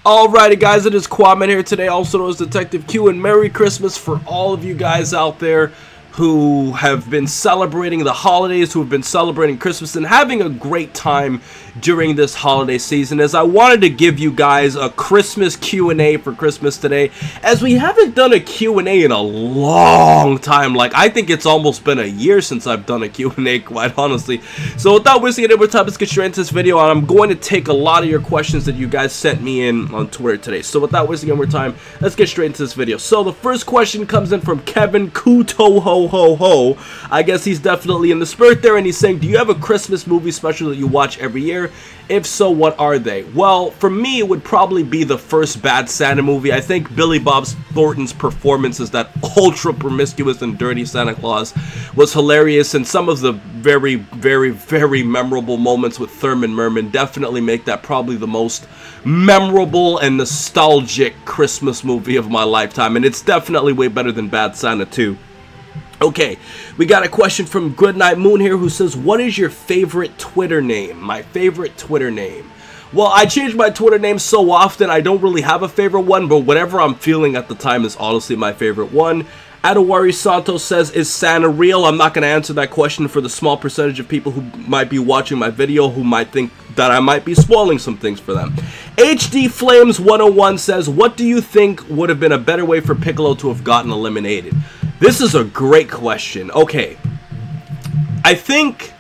Alrighty guys, it is Quadman here today, also known as Detective Q, and Merry Christmas for all of you guys out there who have been celebrating the holidays, who have been celebrating Christmas and having a great time during this holiday season. As I wanted to give you guys a Christmas Q&A for Christmas today, as we haven't done a Q&A in a long time. Like, I think it's almost been a year since I've done a Q&A, quite honestly. So without wasting any more time, let's get straight into this video, and I'm going to take a lot of your questions that you guys sent me in on Twitter today. So without wasting any more time, let's get straight into this video. So the first question comes in from Kevin Kuto Ho Ho. I guess he's definitely in the spirit there, and he's saying, do you have a Christmas movie special that you watch every year? If so, what are they? Well, for me, it would probably be the first Bad Santa movie. I think Billy Bob Thornton's performance as that ultra promiscuous and dirty Santa Claus was hilarious, and some of the very memorable moments with Thurman Merman definitely make that probably the most memorable and nostalgic Christmas movie of my lifetime, and it's definitely way better than Bad Santa 2. Okay, we got a question from Goodnight Moon here who says, what is your favorite Twitter name? My favorite Twitter name. Well, I change my Twitter name so often, I don't really have a favorite one, but whatever I'm feeling at the time is honestly my favorite one. Adewari Santos says, is Santa real? I'm not going to answer that question for the small percentage of people who might be watching my video who might think that I might be spoiling some things for them. HD Flames 101 says, what do you think would have been a better way for Piccolo to have gotten eliminated? This is a great question. Okay, I think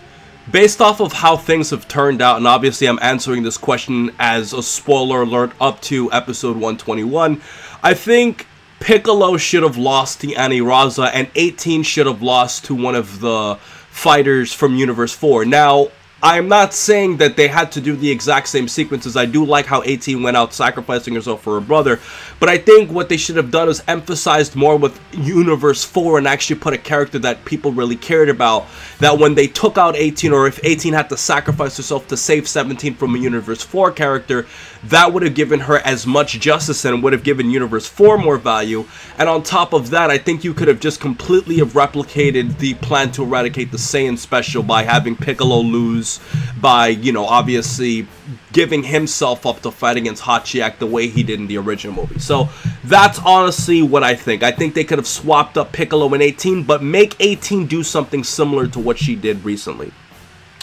based off of how things have turned out, and obviously I'm answering this question as a spoiler alert up to episode 121, I think Piccolo should have lost to Aniraza, and 18 should have lost to one of the fighters from Universe 4. Now, I'm not saying that they had to do the exact same sequences. I do like how 18 went out sacrificing herself for her brother, but I think what they should have done is emphasized more with Universe 4 and actually put a character that people really cared about, that when they took out 18, or if 18 had to sacrifice herself to save 17 from a Universe 4 character, that would have given her as much justice and would have given Universe 4 more value. And on top of that, I think you could have just completely have replicated the plan to eradicate the Saiyan special by having Piccolo lose, by, you know, obviously giving himself up to fight against Hachiyak the way he did in the original movie. So that's honestly what I think. I think they could have swapped up Piccolo and 18, but make 18 do something similar to what she did recently.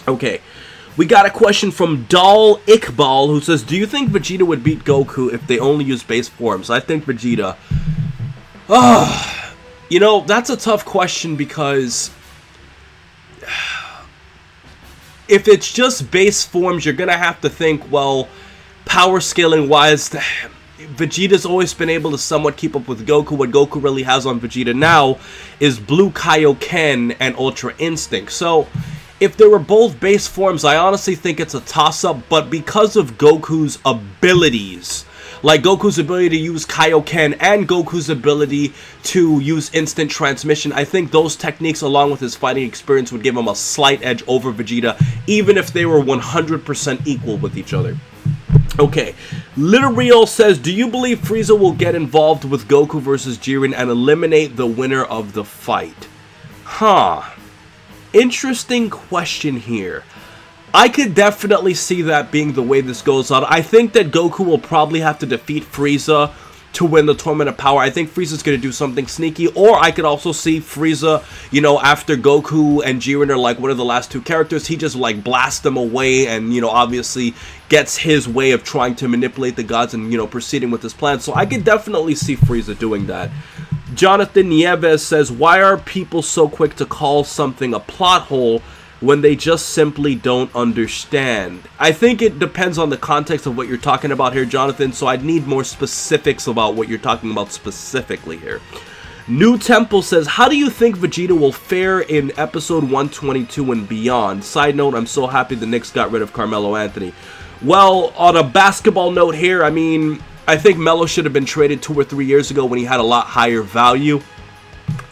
Okay, we got a question from Dal Iqbal who says, do you think Vegeta would beat Goku if they only use base forms? I think Vegeta... you know, that's a tough question because... if it's just base forms, you're going to have to think, well, power scaling wise, Vegeta's always been able to somewhat keep up with Goku. What Goku really has on Vegeta now is Blue Kaioken and Ultra Instinct. So, if they were both base forms, I honestly think it's a toss-up, but because of Goku's abilities, like Goku's ability to use Kaioken and Goku's ability to use instant transmission, I think those techniques along with his fighting experience would give him a slight edge over Vegeta, even if they were 100% equal with each other. Okay, Little Real says, do you believe Frieza will get involved with Goku versus Jiren and eliminate the winner of the fight? Huh. Interesting question here. I could definitely see that being the way this goes on. I think that Goku will probably have to defeat Frieza to win the Tournament of Power. I think Frieza's going to do something sneaky, or I could also see Frieza, you know, after Goku and Jiren are like one of the last two characters, he just like blasts them away and, you know, obviously gets his way of trying to manipulate the gods and, you know, proceeding with his plan. So I could definitely see Frieza doing that. Jonathan Nieves says, why are people so quick to call something a plot hole when they just simply don't understand? I think it depends on the context of what you're talking about here, Jonathan, so I'd need more specifics about what you're talking about specifically here. New Temple says, how do you think Vegeta will fare in episode 122 and beyond? Side note, I'm so happy the Knicks got rid of Carmelo Anthony. Well, on a basketball note here, I mean, I think Melo should have been traded 2 or 3 years ago when he had a lot higher value.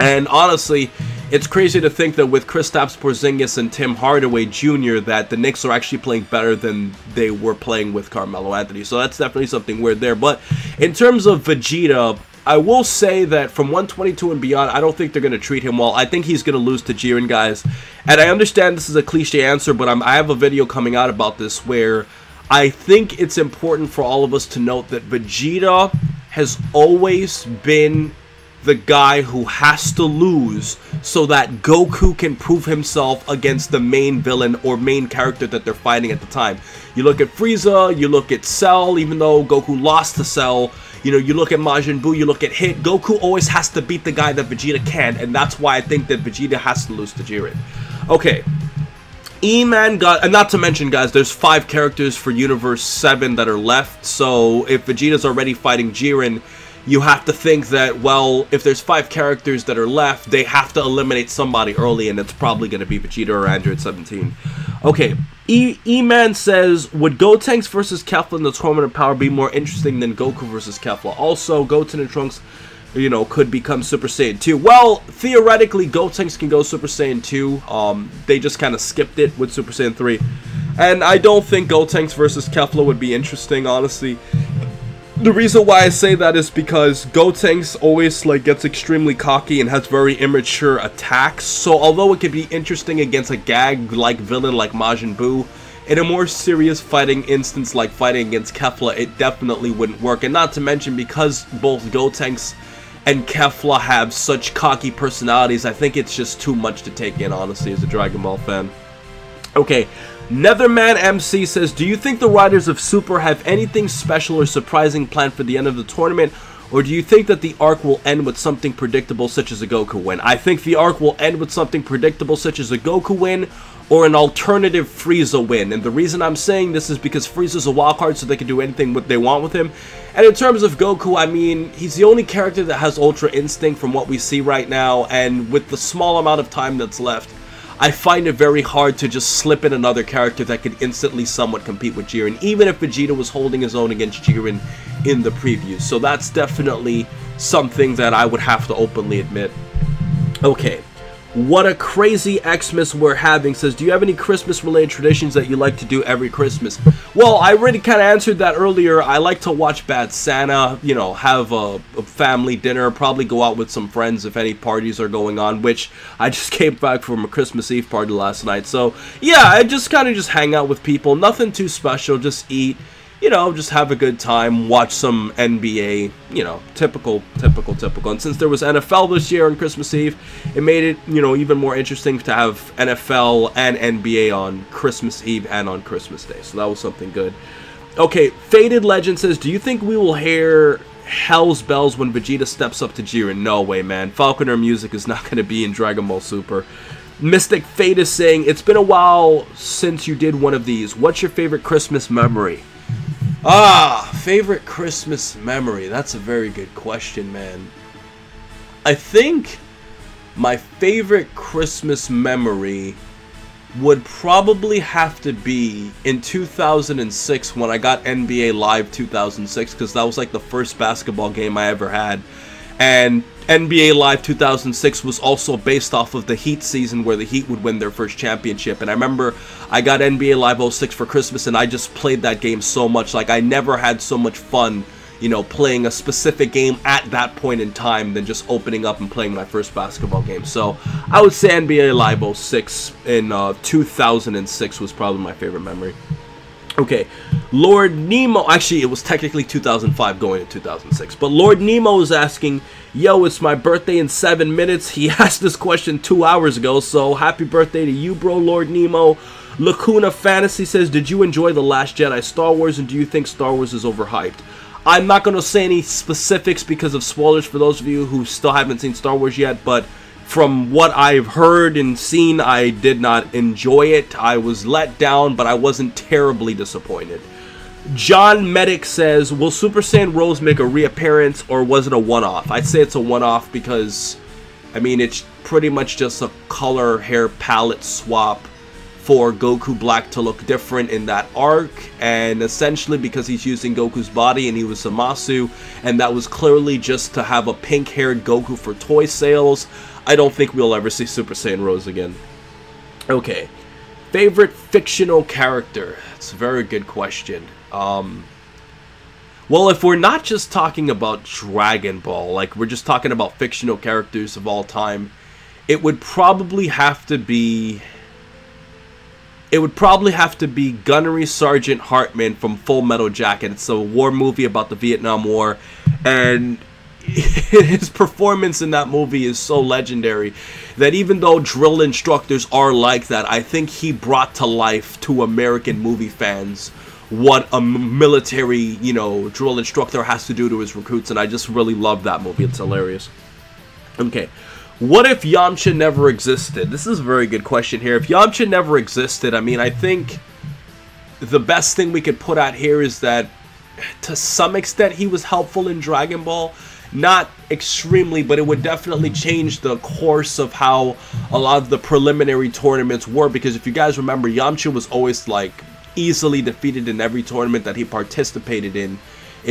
And honestly, it's crazy to think that with Kristaps Porzingis and Tim Hardaway Jr. that the Knicks are actually playing better than they were playing with Carmelo Anthony. So that's definitely something weird there. But in terms of Vegeta, I will say that from 122 and beyond, I don't think they're going to treat him well. I think he's going to lose to Jiren, guys. And I understand this is a cliche answer, but I have a video coming out about this where I think it's important for all of us to note that Vegeta has always been the guy who has to lose so that Goku can prove himself against the main villain or main character that they're fighting at the time. You look at Frieza, you look at Cell, even though Goku lost to Cell, you know, you look at Majin Buu, you look at Hit, Goku always has to beat the guy that Vegeta can't, and that's why I think that Vegeta has to lose to Jiren. Okay. E-Man got, and not to mention, guys, there's 5 characters for Universe 7 that are left, so if Vegeta's already fighting Jiren, you have to think that, well, if there's 5 characters that are left, they have to eliminate somebody early, and it's probably going to be Vegeta or Android 17. Okay, E-Man says, would Gotenks versus Kefla in the Tournament of Power be more interesting than Goku versus Kefla? Also, Goten and Trunks, you know, could become Super Saiyan 2. Well, theoretically, Gotenks can go Super Saiyan 2. They just kind of skipped it with Super Saiyan 3. And I don't think Gotenks versus Kefla would be interesting, honestly. The reason why I say that is because Gotenks always like gets extremely cocky and has very immature attacks. So although it could be interesting against a gag-like villain like Majin Buu, in a more serious fighting instance like fighting against Kefla, it definitely wouldn't work. And not to mention, because both Gotenks and Kefla have such cocky personalities, I think it's just too much to take in, honestly, as a Dragon Ball fan. Okay. Netherman MC says, do you think the writers of Super have anything special or surprising planned for the end of the tournament, or do you think that the arc will end with something predictable such as a Goku win? I think the arc will end with something predictable such as a Goku win or an alternative Frieza win, and the reason I'm saying this is because Frieza's a wildcard, so they can do anything what they want with him. And in terms of Goku, I mean, he's the only character that has Ultra Instinct from what we see right now, and with the small amount of time that's left, I find it very hard to just slip in another character that could instantly somewhat compete with Jiren, even if Vegeta was holding his own against Jiren in the previews. So that's definitely something that I would have to openly admit. Okay. What a crazy Xmas we're having says, do you have any Christmas related traditions that you like to do every Christmas? Well, I already kind of answered that earlier. I like to watch Bad Santa, you know, have a family dinner, probably go out with some friends if any parties are going on, which I just came back from a Christmas Eve party last night. So yeah, I just kind of just hang out with people, nothing too special, just eat, you know, just have a good time, watch some NBA, you know, typical. And since there was NFL this year on Christmas Eve, it made it, you know, even more interesting to have NFL and NBA on Christmas Eve and on Christmas Day. So that was something good. Okay, Faded Legend says, do you think we will hear Hell's Bells when Vegeta steps up to Jiren? No way, man. Falconer music is not going to be in Dragon Ball Super. Mystic Fate is saying, it's been a while since you did one of these. What's your favorite Christmas memory? Favorite Christmas memory. That's a very good question, man. I think my favorite Christmas memory would probably have to be in 2006 when I got NBA Live 2006, because that was like the first basketball game I ever had. And NBA Live 2006 was also based off of the Heat season where the Heat would win their first championship. And I remember I got NBA Live 06 for Christmas and I just played that game so much. Like, I never had so much fun, you know, playing a specific game at that point in time than just opening up and playing my first basketball game. So I would say NBA Live 06 in 2006 was probably my favorite memory. Okay, Lord Nemo, actually it was technically 2005 going to 2006, but Lord Nemo is asking, yo, it's my birthday in 7 minutes. He asked this question 2 hours ago, so happy birthday to you, bro, Lord Nemo. Lacuna Fantasy says, did you enjoy The Last Jedi Star Wars, and do you think Star Wars is overhyped? I'm not going to say any specifics because of spoilers for those of you who still haven't seen Star Wars yet, but from what I've heard and seen, I did not enjoy it. I was let down, but I wasn't terribly disappointed. John Medic says, will Super Saiyan Rose make a reappearance, or was it a one-off? I'd say it's a one-off because, I mean, it's pretty much just a color hair palette swap for Goku Black to look different in that arc, and essentially because he's using Goku's body and he was Zamasu, and that was clearly just to have a pink-haired Goku for toy sales. I don't think we'll ever see Super Saiyan Rose again. Okay. Favorite fictional character? That's a very good question. Well, if we're not just talking about Dragon Ball, like we're just talking about fictional characters of all time, it would probably have to be it would probably have to be Gunnery Sergeant Hartman from Full Metal Jacket. It's a war movie about the Vietnam War, and his performance in that movie is so legendary that even though drill instructors are like that, I think he brought to life to American movie fans what a military, you know, drill instructor has to do to his recruits, and I just really love that movie. It's hilarious. Okay. What if Yamcha never existed? This is a very good question here. If Yamcha never existed, I mean, I think the best thing we could put out here is that to some extent he was helpful in Dragon Ball. Not extremely, but it would definitely change the course of how a lot of the preliminary tournaments were, because if you guys remember, Yamcha was always like easily defeated in every tournament that he participated in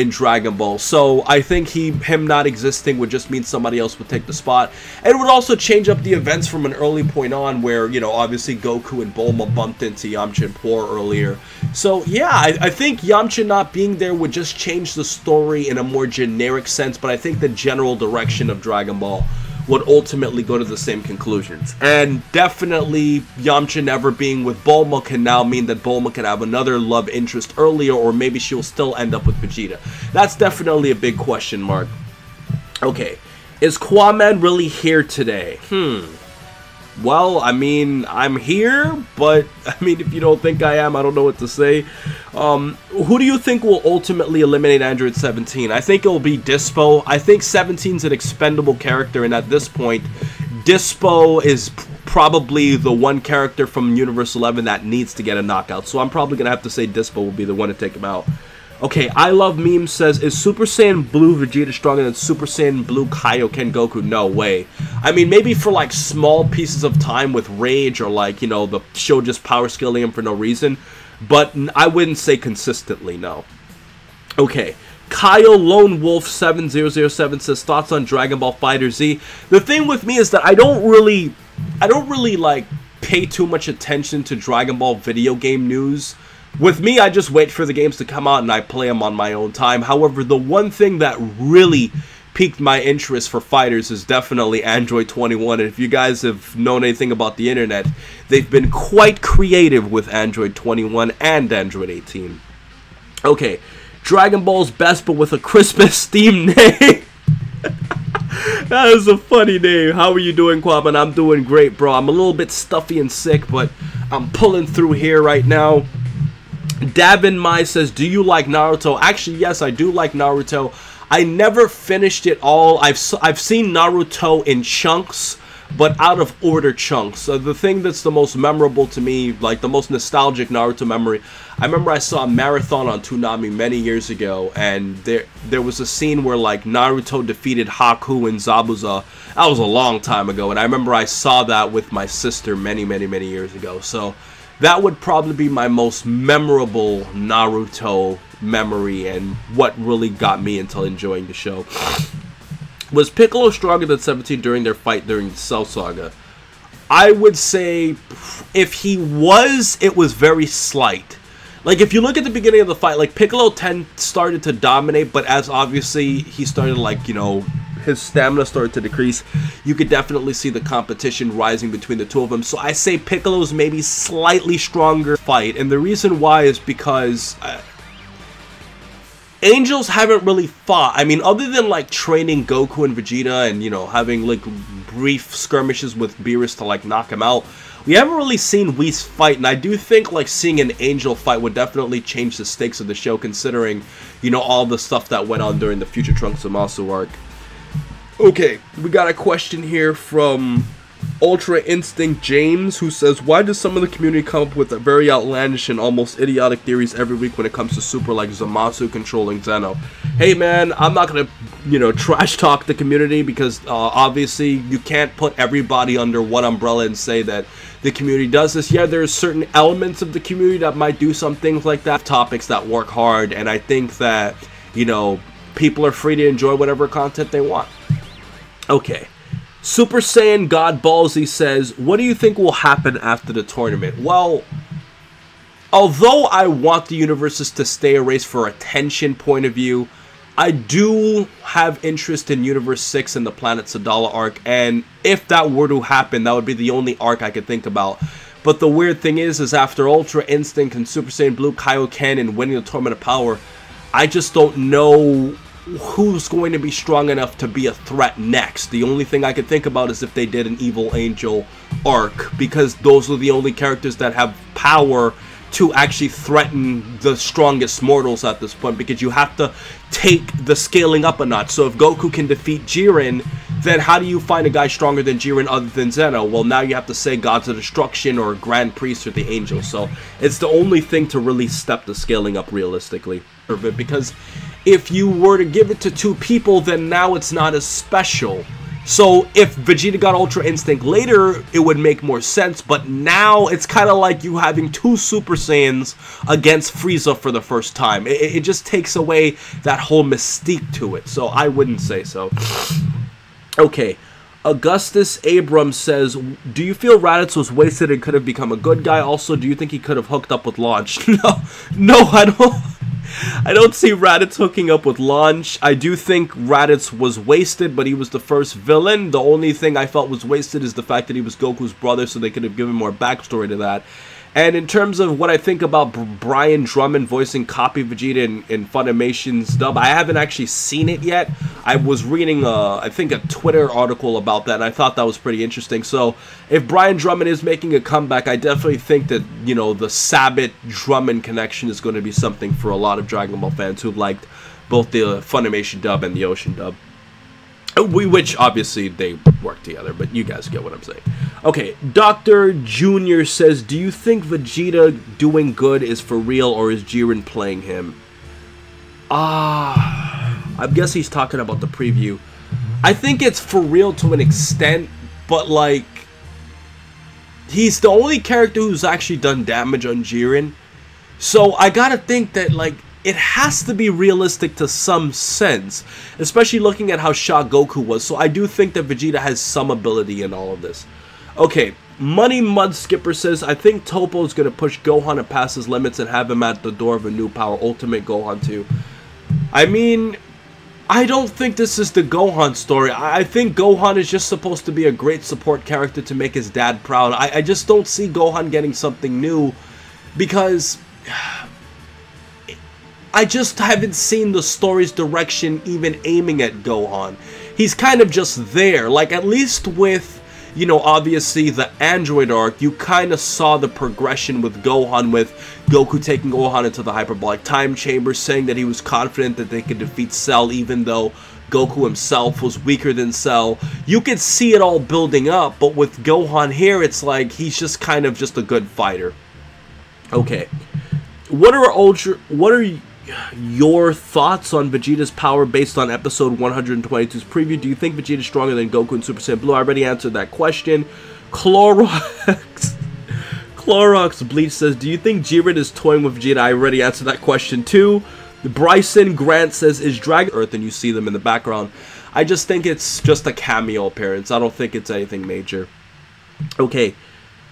Dragon Ball. So I think him not existing would just mean somebody else would take the spot. And it would also change up the events from an early point on where, you know, obviously Goku and Bulma bumped into Yamcha and Poor earlier. So yeah, I think Yamcha not being there would just change the story in a more generic sense, but I think the general direction of Dragon Ball would ultimately go to the same conclusions. And definitely Yamcha never being with Bulma can now mean that Bulma can have another love interest earlier, or maybe she'll still end up with Vegeta. That's definitely a big question mark. Okay, is Aquaman really here today? Well, I mean, I'm here, but I mean, if you don't think I am, I don't know what to say. Who do you think will ultimately eliminate Android 17? I think it'll be Dispo. I think 17's an expendable character, and at this point, Dispo is probably the one character from Universe 11 that needs to get a knockout. So I'm probably going to have to say Dispo will be the one to take him out. Okay, I Love Meme says, is Super Saiyan Blue Vegeta stronger than Super Saiyan Blue Kaioken Goku? No way. I mean, maybe for like small pieces of time with Rage, or like, you know, the show just power scaling him for no reason. But I wouldn't say consistently, no. Okay, Kyle Lone Wolf 7007 says, thoughts on Dragon Ball FighterZ? The thing with me is that I don't really like pay too much attention to Dragon Ball video game news. With me, I just wait for the games to come out and I play them on my own time. However, the one thing that really piqued my interest for fighters is definitely Android 21. And if you guys have known anything about the internet, they've been quite creative with Android 21 and Android 18. Okay, Dragon Ball's best, but with a Christmas themed name. That is a funny name. How are you doing, Quaban? I'm doing great, bro. I'm a little bit stuffy and sick, but I'm pulling through here right now. Davin Mai says, do you like Naruto? Actually, yes, I do like Naruto. I never finished it all. I've seen Naruto in chunks, but out of order chunks. So the thing that's the most memorable to me, like the most nostalgic Naruto memory, I remember I saw a marathon on Toonami many years ago, and there was a scene where like Naruto defeated Haku and Zabuza. That was a long time ago, and I remember I saw that with my sister many years ago. So that would probably be my most memorable Naruto memory and what really got me into enjoying the show. Was Piccolo stronger than 17 during their fight during the Cell Saga? I would say if he was, it was very slight. Like, if you look at the beginning of the fight, like, Piccolo started to dominate, but as obviously he started, like, you know, his stamina started to decrease, you could definitely see the competition rising between the two of them. So I say Piccolo's maybe slightly stronger fight, and the reason why is because Angels haven't really fought. I mean, other than like training Goku and Vegeta and, you know, having like brief skirmishes with Beerus to like knock him out, we haven't really seen Whis fight, and I do think like seeing an Angel fight would definitely change the stakes of the show, considering, you know, all the stuff that went on during the Future Trunks Zamasu arc. Okay, we got a question here from Ultra Instinct James, who says, why does some of the community come up with very outlandish and almost idiotic theories every week when it comes to Super, like Zamasu controlling Zeno? Hey man, I'm not gonna, you know, trash talk the community, because obviously you can't put everybody under one umbrella and say that the community does this. Yeah, there's certain elements of the community that might do some things like that, topics that work hard, and I think that, you know, people are free to enjoy whatever content they want. Okay. Super Saiyan God Ballsy says, what do you think will happen after the tournament? Well, although I want the universes to stay erased for a tension point of view, I do have interest in Universe 6 and the Planet Sadala arc, and if that were to happen, that would be the only arc I could think about But the weird thing is after Ultra Instinct and Super Saiyan Blue Kaioken and winning the Tournament of Power, I just don't know who's going to be strong enough to be a threat next. The only thing I could think about is if they did an Evil Angel arc, because those are the only characters that have power to actually threaten the strongest mortals at this point, because you have to take the scaling up a notch. So if Goku can defeat Jiren, then how do you find a guy stronger than Jiren other than Zeno? Well, now you have to say Gods of Destruction or Grand Priest or the Angel. So it's the only thing to really step the scaling up realistically. Because if you were to give it to two people, then now it's not as special. So if Vegeta got Ultra Instinct later, it would make more sense, but now it's kind of like you having two Super Saiyans against Frieza for the first time. It just takes away that whole mystique to it, so I wouldn't say so. Okay, Augustus Abrams says, do you feel Raditz was wasted and could have become a good guy? Also, do you think he could have hooked up with Launch? No, I don't see Raditz hooking up with Launch. I do think Raditz was wasted, but he was the first villain. The only thing I felt was wasted is the fact that he was Goku's brother, so they could have given more backstory to that. And in terms of what I think about Brian Drummond voicing Copy Vegeta in Funimation's dub, I haven't actually seen it yet. I was reading, I think, a Twitter article about that, and I thought that was pretty interesting. So, if Brian Drummond is making a comeback, I definitely think that, you know, the Sabat-Drummond connection is going to be something for a lot of Dragon Ball fans who liked both the Funimation dub and the Ocean dub. Which, obviously, they work together, but you guys get what I'm saying. Okay, Dr. Junior says, do you think Vegeta doing good is for real, or is Jiren playing him? I guess he's talking about the preview. I think it's for real to an extent, but, like, he's the only character who's actually done damage on Jiren. So, I gotta think that, like, it has to be realistic to some sense, especially looking at how shocked Goku was. So I do think that Vegeta has some ability in all of this. Okay, Money Mud Skipper says, I think Topo is going to push Gohan to pass his limits and have him at the door of a new power, Ultimate Gohan 2. I mean, I don't think this is the Gohan story. I think Gohan is just supposed to be a great support character to make his dad proud. I just don't see Gohan getting something new, because I just haven't seen the story's direction even aiming at Gohan. He's kind of just there. Like, at least with, you know, obviously the Android arc, you kind of saw the progression with Gohan, with Goku taking Gohan into the hyperbolic time chamber, saying that he was confident that they could defeat Cell even though Goku himself was weaker than Cell. You could see it all building up, but with Gohan here, it's like he's just kind of just a good fighter. Okay. What are your thoughts on Vegeta's power based on episode 122's preview? Do you think Vegeta is stronger than Goku in Super Saiyan Blue? I already answered that question. Clorox Bleach says, do you think Jiren is toying with Vegeta? I already answered that question too. Bryson Grant says, is Dragon Earth? And you see them in the background. I just think it's just a cameo appearance. I don't think it's anything major. Okay.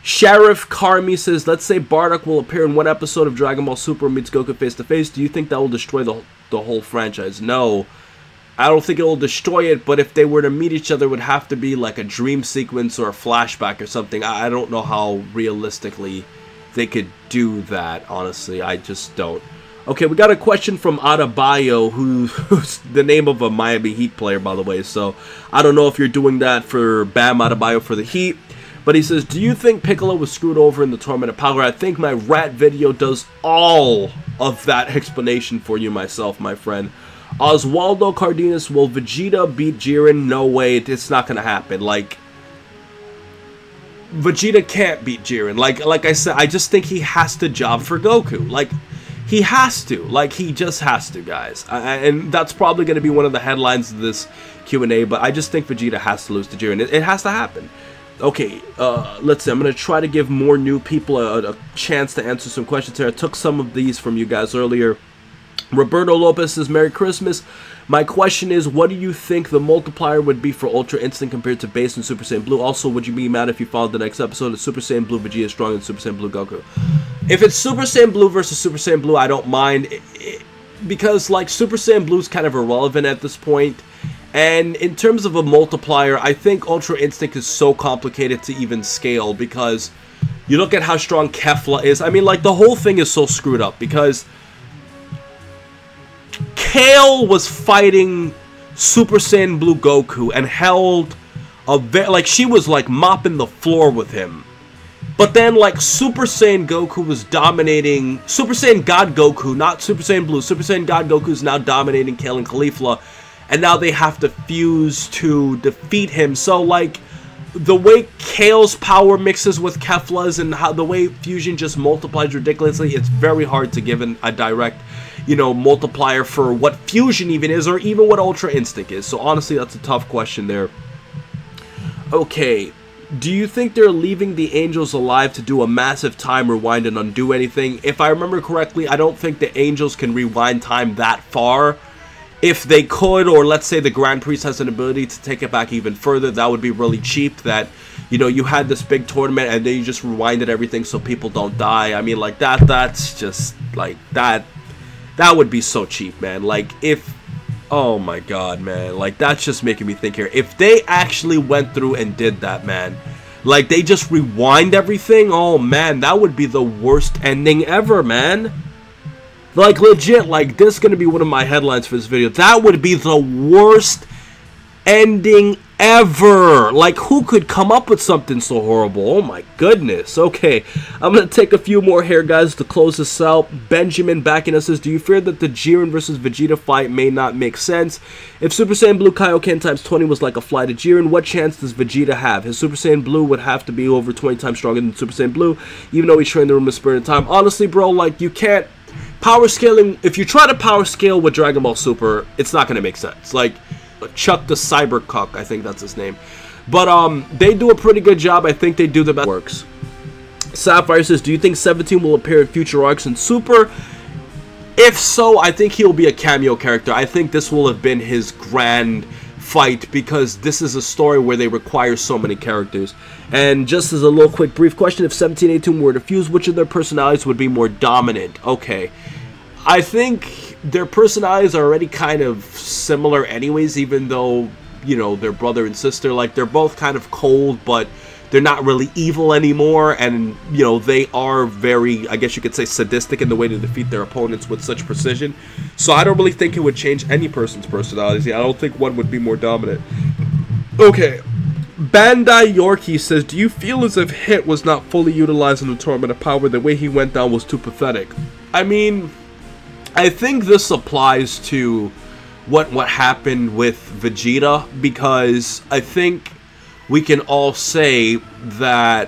Sheriff Karmi says, let's say Bardock will appear in one episode of Dragon Ball Super meets Goku face to face. Do you think that will destroy the whole franchise? No. I don't think it will destroy it, but if they were to meet each other, it would have to be like a dream sequence or a flashback or something. I don't know how realistically they could do that, honestly. I just don't. Okay, we got a question from Adebayo, who's the name of a Miami Heat player, by the way. So, I don't know if you're doing that for Bam Adebayo for the Heat. But he says, do you think Piccolo was screwed over in the Tournament of Power? I think my rat video does all of that explanation for you myself, my friend. Oswaldo Cardenas, will Vegeta beat Jiren? No way, it's not going to happen. Like, Vegeta can't beat Jiren. Like I said, I just think he has to job for Goku. Like, he has to. Like, he just has to, guys. And that's probably going to be one of the headlines of this Q&A, but I just think Vegeta has to lose to Jiren. It has to happen. Okay, let's see. I'm going to try to give more new people a chance to answer some questions here. I took some of these from you guys earlier. Roberto Lopez says, Merry Christmas. My question is, what do you think the multiplier would be for Ultra Instinct compared to Base and Super Saiyan Blue? Also, would you be mad if you followed the next episode of Super Saiyan Blue Vegeta stronger than Super Saiyan Blue Goku? If it's Super Saiyan Blue versus Super Saiyan Blue, I don't mind. Because, like, Super Saiyan Blue is kind of irrelevant at this point. And in terms of a multiplier, I think Ultra Instinct is so complicated to even scale because You look at how strong Kefla is. I mean, like, the whole thing is so screwed up because Kale was fighting Super Saiyan Blue Goku and held a like, she was like mopping the floor with him. But then, like, Super Saiyan Goku was dominating, Super Saiyan God Goku, not Super Saiyan Blue, Super Saiyan God Goku is now dominating Kale and Caulifla, and now they have to fuse to defeat him. So, like, the way Kale's power mixes with Kefla's and how the way fusion just multiplies ridiculously, it's very hard to give a direct, you know, multiplier for what fusion even is, or even what Ultra Instinct is. So honestly, that's a tough question there. Okay, do you think they're leaving the Angels alive to do a massive time rewind and undo anything? If I remember correctly, I don't think the Angels can rewind time that far. If they could, or let's say the Grand Priest has an ability to take it back even further, that would be really cheap. That, you know, you had this big tournament and then you just rewinded everything so people don't die. I mean, like, that's just, like, that would be so cheap, man. Like, if, oh my god, man, like, that's just making me think here. If they actually went through and did that, man, like, they just rewind everything, oh man, that would be the worst ending ever, man. Like, legit, like, this is going to be one of my headlines for this video. That would be the worst ending ever. Like, who could come up with something so horrible? Oh my goodness. Okay, I'm going to take a few more here, guys, to close this out. Benjamin backing us says, do you fear that the Jiren versus Vegeta fight may not make sense? If Super Saiyan Blue Kaioken times 20 was like a fly to Jiren, what chance does Vegeta have? His Super Saiyan Blue would have to be over 20 times stronger than Super Saiyan Blue, even though he's trained the room of spirit and time. Honestly, bro, like, you can't power scaling. If you try to power scale with Dragon Ball Super, it's not going to make sense. Like, Chuck the Cybercuck, I think that's his name. But they do a pretty good job. I think they do the best works. Sapphire says, do you think 17 will appear in future arcs in Super? If so, I think he'll be a cameo character. I think this will have been his grand fight because this is a story where they require so many characters. And just as a little quick brief question, if 17 and 18 were to fuse, which of their personalities would be more dominant? Okay, I think their personalities are already kind of similar anyways, even though, you know, they're brother and sister. Like, they're both kind of cold, but they're not really evil anymore, and, you know, they are very, I guess you could say, sadistic in the way to defeat their opponents with such precision. So I don't really think it would change any person's personality. I don't think one would be more dominant. Okay, Bandai Yorkie says, do you feel as if Hit was not fully utilized in the Tournament of Power? The way he went down was too pathetic. I mean, I think this applies to what happened with Vegeta, because I think we can all say that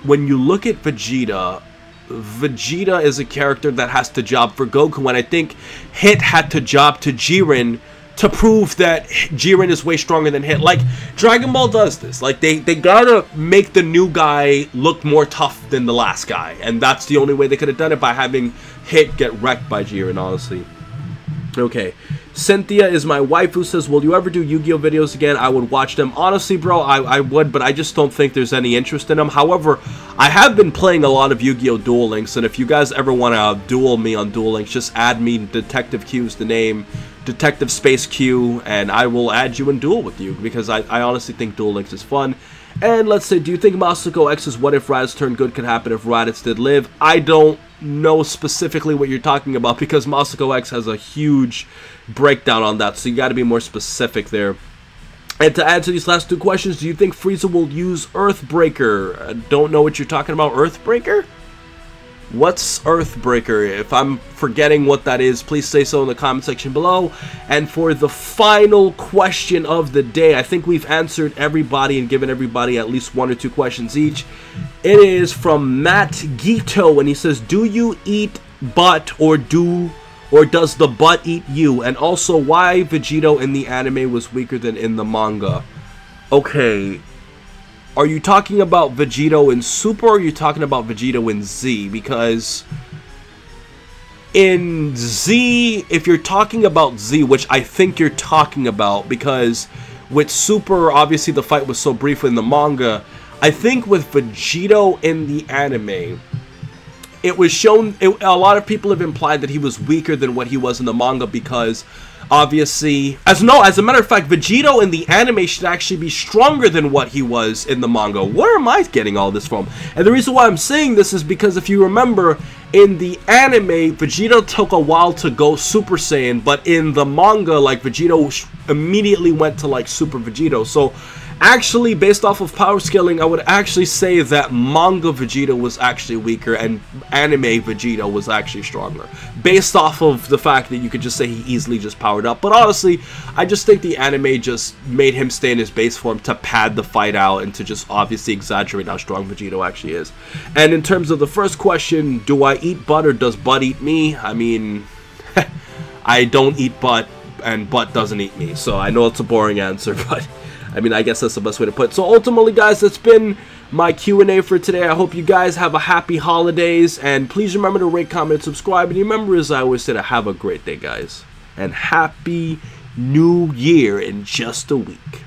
when you look at Vegeta, Vegeta is a character that has to job for Goku, and I think Hit had to job to Jiren to prove that Jiren is way stronger than Hit. Like, Dragon Ball does this. Like, they gotta make the new guy look more tough than the last guy, and that's the only way they could have done it, by having Hit get wrecked by Jiren, honestly. Okay, Cynthia is my wife who says, will you ever do Yu-Gi-Oh videos again? I would watch them. Honestly, bro, I would, but I just don't think there's any interest in them. However, I have been playing a lot of Yu-Gi-Oh Duel Links, and if you guys ever want to duel me on Duel Links, just add me. Detective Q's the name, Detective Space Q, and I will add you and duel with you, because I honestly think Duel Links is fun. And let's say, do you think Masako X's What If Raditz Turned Good could happen if Raditz did live? I don't know specifically what you're talking about, because Masako X has a huge breakdown on that, so you got to be more specific there. And to answer these last two questions, do you think Frieza will use Earthbreaker? I don't know what you're talking about. Earthbreaker? What's Earthbreaker? If I'm forgetting what that is, please say so in the comment section below. And for the final question of the day, I think we've answered everybody and given everybody at least 1 or 2 questions each. It is from Matt Gito, and he says, do you eat butt, or does the butt eat you? And also, why Vegito in the anime was weaker than in the manga? Okay, are you talking about Vegito in Super, or are you talking about Vegito in Z? Because in Z, if you're talking about Z, which I think you're talking about, because with Super, obviously the fight was so brief in the manga, I think with Vegito in the anime, it was shown, a lot of people have implied that he was weaker than what he was in the manga because Obviously, as a matter of fact, Vegito in the anime should actually be stronger than what he was in the manga. Where am I getting all this from? And the reason why I'm saying this is because if you remember, in the anime, Vegito took a while to go Super Saiyan, but in the manga, like, Vegito immediately went to, like, Super Vegito. So actually, based off of power scaling, I would actually say that manga Vegeta was actually weaker and anime Vegeta was actually stronger, based off of the fact that you could just say he easily just powered up. But honestly, I just think the anime just made him stay in his base form to pad the fight out and to just obviously exaggerate how strong Vegito actually is. And in terms of the first question, do I eat butt or does butt eat me? I mean, I don't eat butt and butt doesn't eat me, so I know it's a boring answer, but I mean, I guess that's the best way to put it. So ultimately, guys, that's been my Q&A for today. I hope you guys have a happy holidays, and please remember to rate, comment, and subscribe. And remember, as I always say, to have a great day, guys, and happy New Year in just a week.